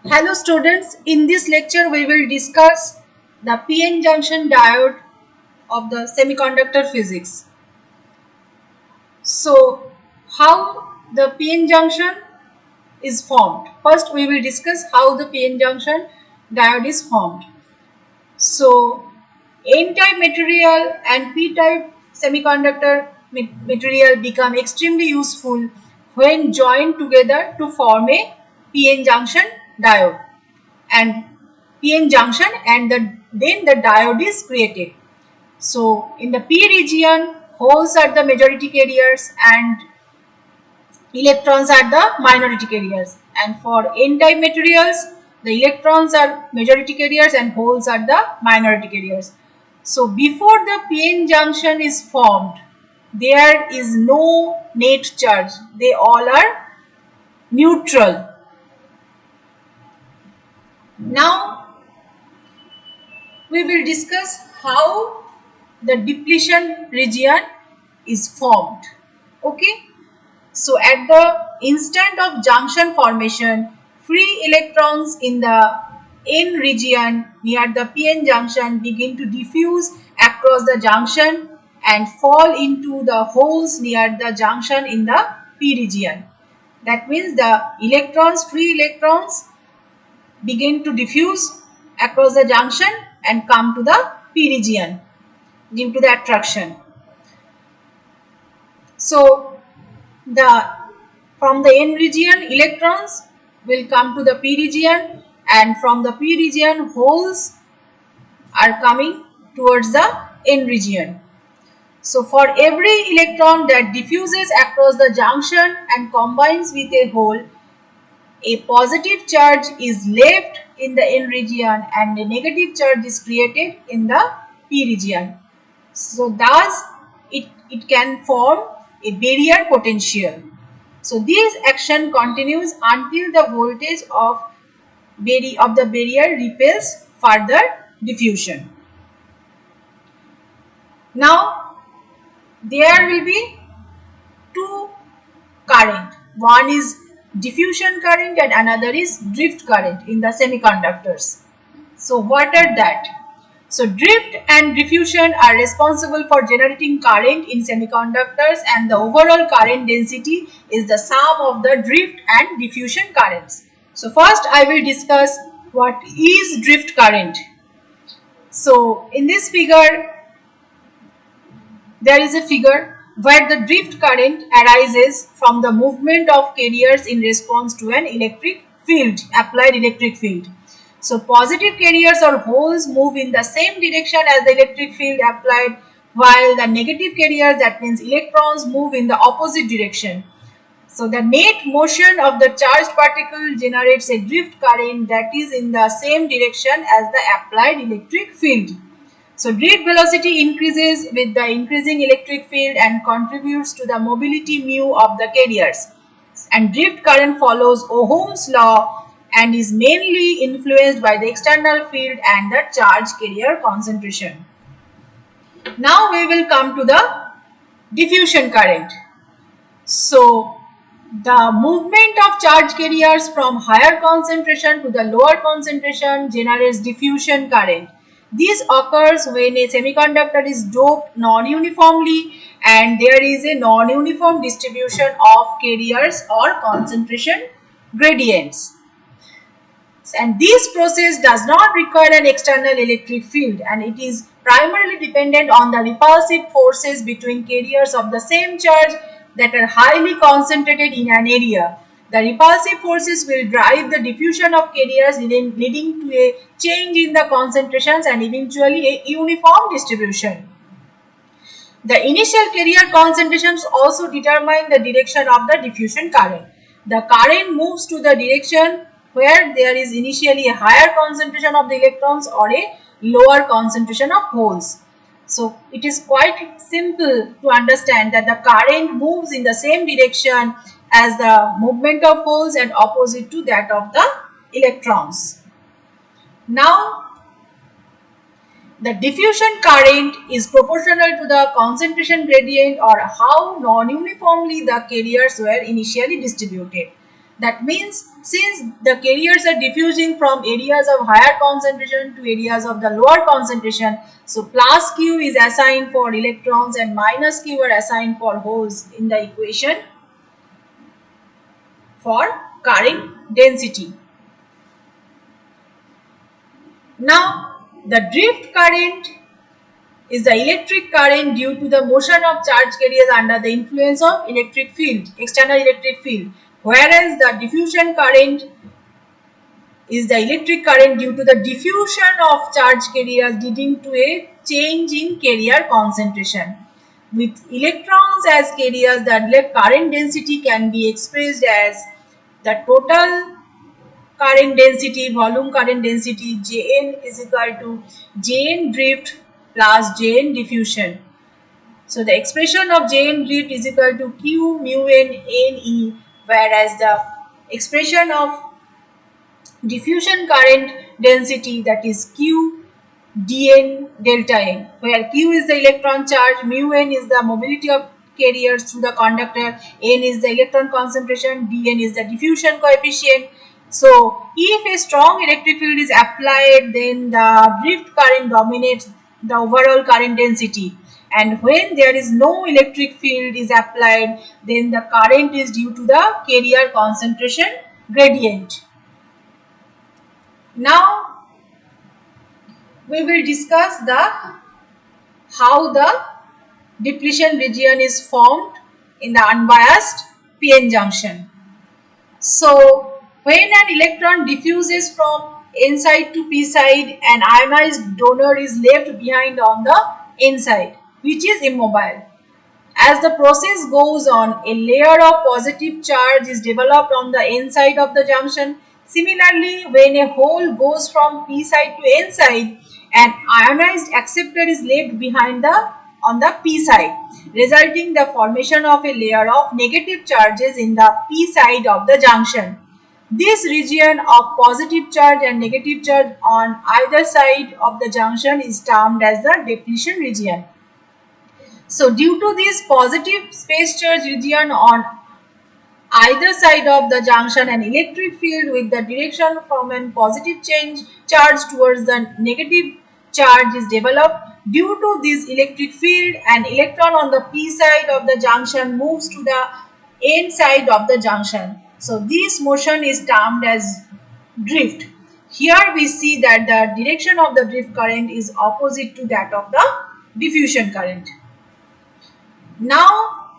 Hello students, in this lecture we will discuss the PN junction diode of the semiconductor physics. So, how the PN junction is formed? First we will discuss how the PN junction diode is formed. So, N-type material and P-type semiconductor material become extremely useful when joined together to form a PN junction diode and PN junction, and then the diode is created. So, in the P region, holes are the majority carriers and electrons are the minority carriers, and for N-type materials the electrons are majority carriers and holes are the minority carriers. So before the PN junction is formed, there is no net charge, they all are neutral. Now we will discuss how the depletion region is formed. Okay. So at the instant of junction formation, free electrons in the N region near the PN junction begin to diffuse across the junction and fall into the holes near the junction in the P region. That means the free electrons begin to diffuse across the junction and come to the P region due to the attraction. So from the N region, electrons will come to the P region, and from the P region, holes are coming towards the N region. So for every electron that diffuses across the junction and combines with a hole, a positive charge is left in the N region and a negative charge is created in the P region. So thus it can form a barrier potential. So this action continues until the voltage of the barrier repels further diffusion. Now there will be two current. One is diffusion current and another is drift current in the semiconductors. So what are that? So drift and diffusion are responsible for generating current in semiconductors, and the overall current density is the sum of the drift and diffusion currents. So first I will discuss what is drift current. So in this figure, there is a figure where the drift current arises from the movement of carriers in response to an electric field, applied electric field. So positive carriers or holes move in the same direction as the electric field applied, while the negative carriers, that means electrons, move in the opposite direction. So the net motion of the charged particle generates a drift current that is in the same direction as the applied electric field. So drift velocity increases with the increasing electric field and contributes to the mobility mu of the carriers. And drift current follows Ohm's law and is mainly influenced by the external field and the charge carrier concentration. Now we will come to the diffusion current. So the movement of charge carriers from higher concentration to the lower concentration generates diffusion current. This occurs when a semiconductor is doped non-uniformly and there is a non-uniform distribution of carriers or concentration gradients. And this process does not require an external electric field, and it is primarily dependent on the repulsive forces between carriers of the same charge that are highly concentrated in an area. The repulsive forces will drive the diffusion of carriers, leading to a change in the concentrations and eventually a uniform distribution. The initial carrier concentrations also determine the direction of the diffusion current. The current moves to the direction where there is initially a higher concentration of the electrons or a lower concentration of holes. So it is quite simple to understand that the current moves in the same direction as the movement of holes and opposite to that of the electrons. Now the diffusion current is proportional to the concentration gradient or how non-uniformly the carriers were initially distributed. That means since the carriers are diffusing from areas of higher concentration to areas of the lower concentration, so plus Q is assigned for electrons and minus Q are assigned for holes in the equation for current density. Now, the drift current is the electric current due to the motion of charge carriers under the influence of electric field, external electric field, whereas the diffusion current is the electric current due to the diffusion of charge carriers leading to a change in carrier concentration. With electrons as carriers, the current density can be expressed as the total current density, volume current density Jn is equal to Jn drift plus Jn diffusion. So the expression of Jn drift is equal to Q mu n Ne, whereas the expression of diffusion current density, that is Q dn delta n, where Q is the electron charge, mu n is the mobility of carriers through the conductor, n is the electron concentration, dn is the diffusion coefficient. So if a strong electric field is applied, then the drift current dominates the overall current density, and when there is no electric field is applied, then the current is due to the carrier concentration gradient. Now we will discuss how the depletion region is formed in the unbiased PN junction. So when an electron diffuses from N side to P side, an ionized donor is left behind on the N side, which is immobile. As the process goes on, a layer of positive charge is developed on the N side of the junction. Similarly, when a hole goes from P side to N side, an ionized acceptor is left behind on the P side, resulting the formation of a layer of negative charges in the P side of the junction. This region of positive charge and negative charge on either side of the junction is termed as the depletion region. So due to this positive space charge region on either side of the junction, an electric field with the direction from a positive charge towards the negative charge is developed. Due to this electric field, an electron on the P side of the junction moves to the N side of the junction. So this motion is termed as drift. Here we see that the direction of the drift current is opposite to that of the diffusion current. Now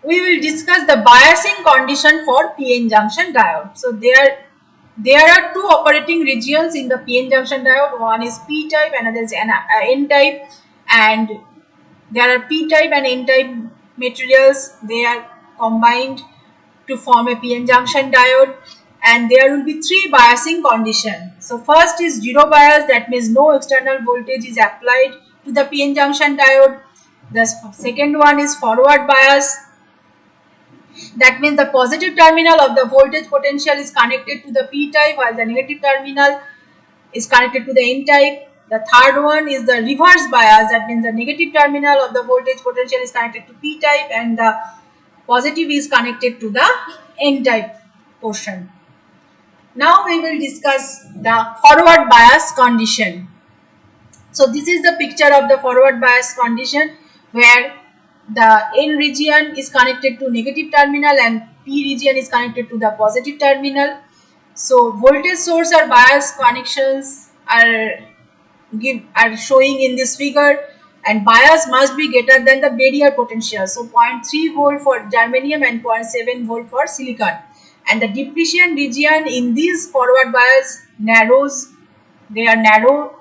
we will discuss the biasing condition for PN junction diode. So there are two operating regions in the PN junction diode. One is P type, another is N type, and there are P type and N type materials. They are combined to form a PN junction diode, and there will be three biasing conditions. So first is zero bias, that means no external voltage is applied to the PN junction diode. The second one is forward bias, that means the positive terminal of the voltage potential is connected to the P type while the negative terminal is connected to the N type. The third one is the reverse bias, that means the negative terminal of the voltage potential is connected to P type and the positive is connected to the N type portion. Now we will discuss the forward bias condition. So this is the picture of the forward bias condition, where the N region is connected to negative terminal and P region is connected to the positive terminal. So voltage source or bias connections are showing in this figure, and bias must be greater than the barrier potential. So 0.3 volt for germanium and 0.7 volt for silicon. And the depletion region in these forward bias narrows, they are narrow,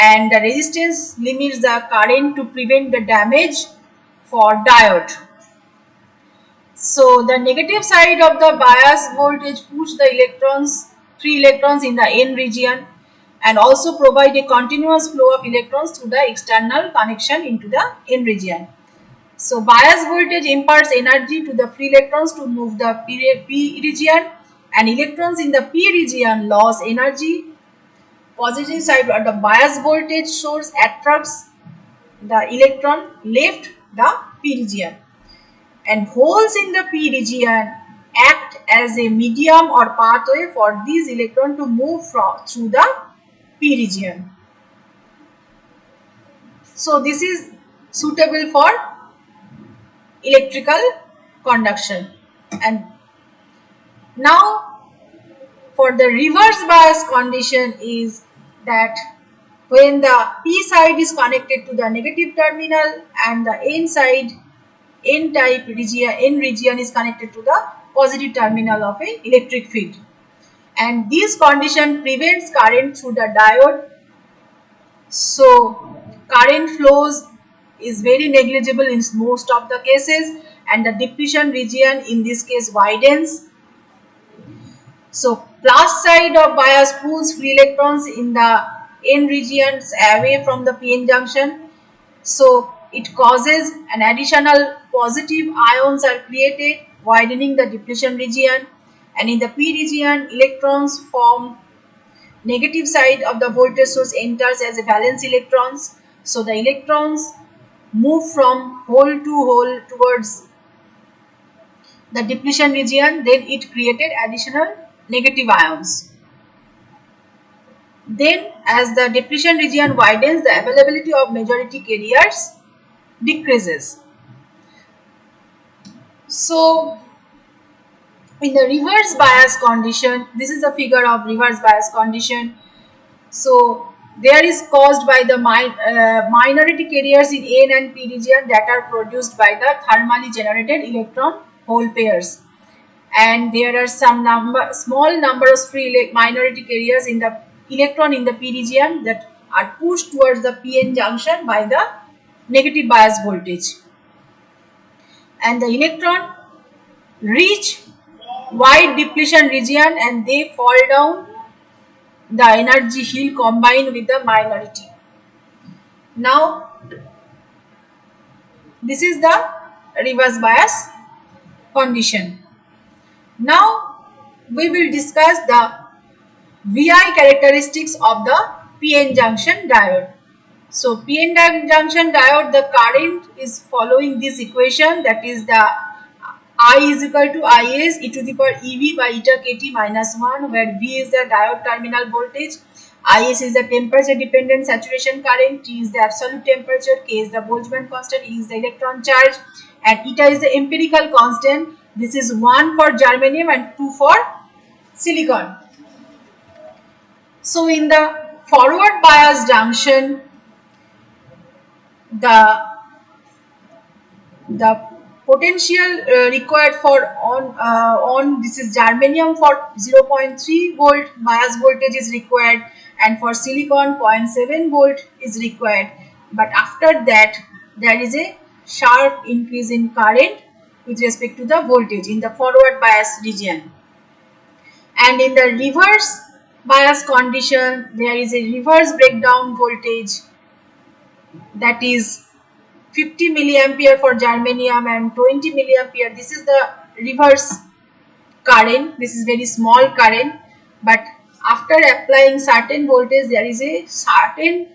and the resistance limits the current to prevent the damage for diode. So the negative side of the bias voltage push the free electrons in the N region and also provide a continuous flow of electrons through the external connection into the N region. So bias voltage imparts energy to the free electrons to move the P region, and electrons in the P region lose energy. Positive side of the bias voltage source attracts the electron left the P region, and holes in the p region act as a medium or pathway for these electrons to move through the p region. So this is suitable for electrical conduction. And now for the reverse bias condition is that when the p side is connected to the negative terminal and the n region is connected to the positive terminal of an electric field, and this condition prevents current through the diode. So current flows is very negligible in most of the cases, and the depletion region in this case widens. So plus side of bias pulls free electrons in the n regions away from the PN junction. So it causes an additional positive ions are created, widening the depletion region, and in the p region electrons form negative side of the voltage source enters as a valence electrons. So the electrons move from hole to hole towards the depletion region, then it created additional negative ions. Then as the depletion region widens, the availability of majority carriers decreases. So in the reverse bias condition, this is a figure of reverse bias condition. So there is caused by the minority carriers in N and P region that are produced by the thermally generated electron hole pairs, and there are some small number of free minority carriers in the electron in the P region that are pushed towards the PN junction by the negative bias voltage, and the electron reach wide depletion region and they fall down the energy hill combined with the minority. Now this is the reverse bias condition. Now we will discuss the VI characteristics of the PN junction diode. So PN junction diode, the current is following this equation, that is the I is equal to Is e to the power EV by eta kT minus 1, where V is the diode terminal voltage, Is is the temperature dependent saturation current, T is the absolute temperature, K is the Boltzmann constant, E is the electron charge, and eta is the empirical constant. This is 1 for germanium and 2 for silicon. So in the forward bias junction, the potential required for on this is germanium for 0.3 volt bias voltage is required, and for silicon 0.7 volt is required, but after that there is a sharp increase in current with respect to the voltage in the forward bias region. And in the reverse bias condition, there is a reverse breakdown voltage, that is 50 milliampere for germanium and 20 milliampere. This is the reverse current. This is very small current, but after applying certain voltage there is a certain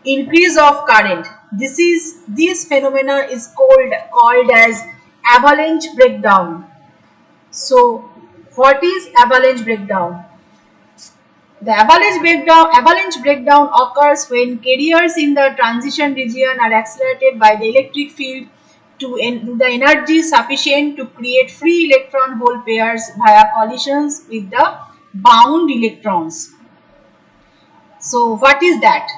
increase of current. This phenomena is called as avalanche breakdown. So what is avalanche breakdown? The avalanche breakdown occurs when carriers in the transition region are accelerated by the electric field to the energy sufficient to create free electron hole pairs via collisions with the bound electrons. So what is that?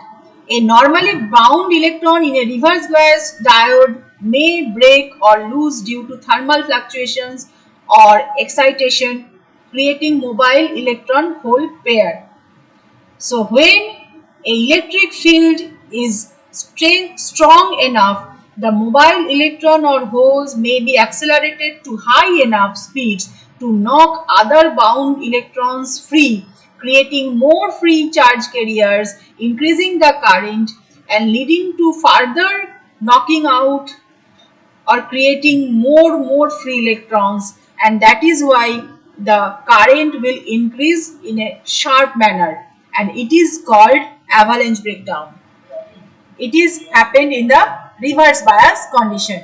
A normally bound electron in a reverse bias diode may break or lose due to thermal fluctuations or excitation, creating mobile electron hole pair. So when a electric field is strong enough, the mobile electron or holes may be accelerated to high enough speeds to knock other bound electrons free, creating more free charge carriers, increasing the current and leading to further knocking out or creating more free electrons, and that is why the current will increase in a sharp manner, and it is called avalanche breakdown. It is happened in the reverse bias condition.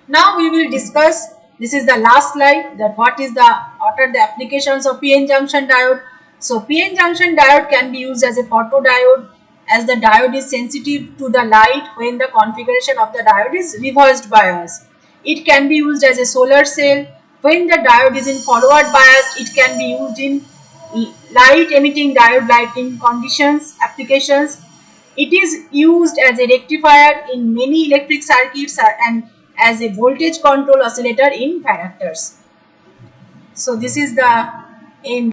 Now we will discuss, this is the last slide, that what are the applications of PN junction diode. So PN junction diode can be used as a photodiode, as the diode is sensitive to the light when the configuration of the diode is reversed bias. It can be used as a solar cell. When the diode is in forward bias, it can be used in light emitting diode lighting conditions applications. It is used as a rectifier in many electric circuits and as a voltage control oscillator in varactors. So this is the end.